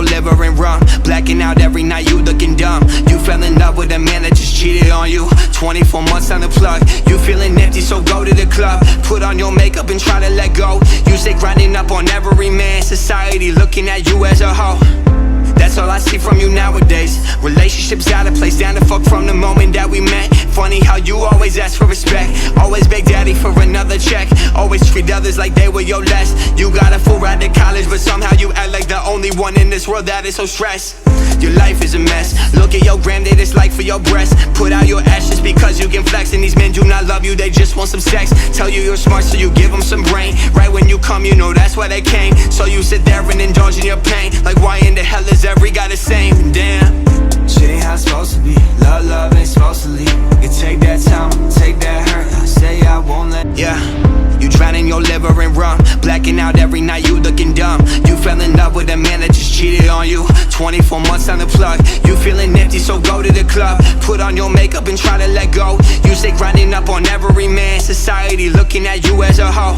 your liver and rum, blacking out every night, you looking dumb. You fell in love with a man that just cheated on you. 24 months on the plug, you feeling empty, so go to the club. Put on your makeup and try to let go. You stay grinding up on every man. Society looking at you as a hoe. That's all I see from you nowadays. Relationships out of place, down to fuck from the moment that we met. Funny how you always ask for respect, always beg daddy for another check, always treat others like they were your less. You got a full ride to college, but somehow you act like the only one in this world that is so stressed. Your life is a mess. Look at your granddad, it's like for your breast. Put out your ashes because you can flex, and these men do not love you, they just want some sex. Tell you you're smart, so you give them some brain. Right when you come, you know that's why they came. So you sit there and indulge in your pain. Like why in the hell is every guy the same? Damn, shit ain't how it's supposed to be. Love ain't supposed to leave. You take that time, take that hurt. I say I won't let. Yeah, you drowning your liver in rum, blacking out every night, you looking dumb. You fell in love with a man that just cheated on you. 24 months on the plug, you feeling empty, so go to the club. Put on your makeup and try to let go. You stay grinding up on every man. Society looking at you as a hoe.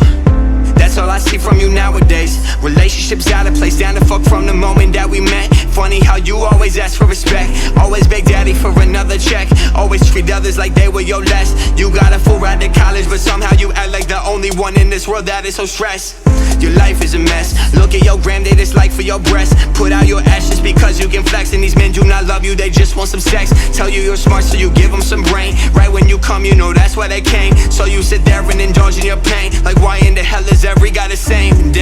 That's all I see from you nowadays. Relationships out of place, down to fuck from the moment that we met. Funny how you always ask for respect, always beg daddy for another check, always treat others like they were your less. You got a full ride to college, but somehow you act like the only one in this world that is so stressed. Your life is a mess. Look at your granddad, it's like for your breast. Put out your ashes because you can flex, and these men do not love you, they just want some sex. Tell you you're smart, so you give them some brain. Right when you come, you know that's why they came. So you sit there and indulge in your pain. Like why in the hell is every guy the same?